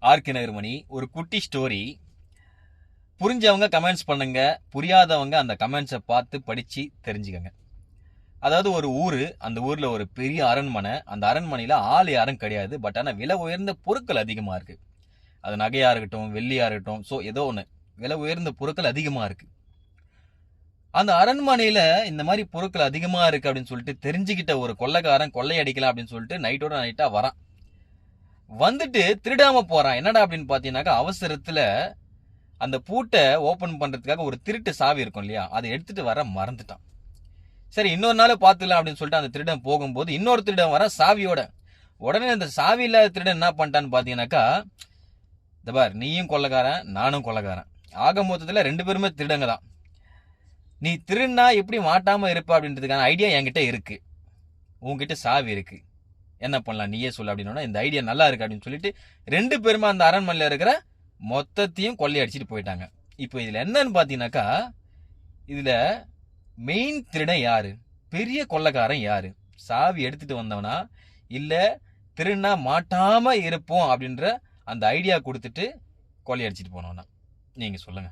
RK நகர்மணி. ஒரு குட்டி story. புரிஞ்சவங்க comments பண்ணுங்க, புரியாதவங்க அந்த கமெண்ட்ஸை பார்த்து படிச்சு தெரிஞ்சுக்கங்க. அதாவது ஒரு ஊரு, அந்த ஊர்ல ஒரு பெரிய அரண்மனை. அந்த அரண்மனையில ஆள் யாரும் கிடையாது. பட் ஆனா விலை உயர்ந்த பொருட்கள் அதிகமா இருக்கு. அது நகையா இருக்கட்டும், வெள்ளியா இருக்கட்டும், ஸோ ஏதோ ஒன்று விலை உயர்ந்த பொருட்கள் அதிகமா இருக்கு. அந்த அரண்மனையில இந்த மாதிரி பொருட்கள் அதிகமா இருக்கு அப்படின்னு சொல்லிட்டு தெரிஞ்சுக்கிட்ட ஒரு கொள்ளைக்காரன் கொள்ளையடிக்கலாம் அப்படின்னு சொல்லிட்டு நைட்டோட நைட்டா வரான். வந்துட்டு திருடாம போறான். என்னடா அப்படின்னு பாத்தீங்கன்னாக்கா, அவசரத்துல அந்த பூட்டை ஓபன் பண்றதுக்காக ஒரு திருட்டு சாவி இருக்கும் இல்லையா, அதை எடுத்துட்டு வர மறந்துட்டான். சரி, இன்னொரு நாள் பாத்துக்கலாம் அப்படின்னு சொல்லிட்டு அந்த திருடன் போகும்போது இன்னொரு திருடன் வர சாவியோட. உடனே அந்த சாவி இல்லாத திருடன் என்ன பண்ணிட்டான்னு பாத்தீங்கன்னாக்கா, இந்த பார், நீயும் கொள்ளைக்காரன், நானும் கொள்ளைக்காரன், ஆக மொத்தத்துல 2 பேருமே திருடங்க தான். நீ திருடுனா எப்படி மாட்டாம இருப்ப அப்படின்றதுக்கான ஐடியா என்கிட்ட இருக்கு. உன்கிட்ட சாவி இருக்கு, என்ன பண்ணலாம் நீயே சொல்லு அப்படின்னா, இந்த ஐடியா நல்லா இருக்கு அப்படின்னு சொல்லிட்டு 2 பேருமே அந்த அரண்மனையில இருக்கிற மொத்தத்தையும் கொள்ளையடிச்சிட்டு போயிட்டாங்க. இப்போ இதுல என்னன்னு பாத்தீங்கன்னாக்கா, இதுல மெயின் திருடன் யாரு, பெரிய கொள்ளைக்காரன் யாரு, சாவி எடுத்துட்டு வந்தவனா இல்ல திருடனா மாட்டாம இருப்போம் அப்படின்ற அந்த ஐடியா கொடுத்துட்டு கொள்ளையடிச்சிட்டு போனவனா? நீங்க சொல்லுங்க.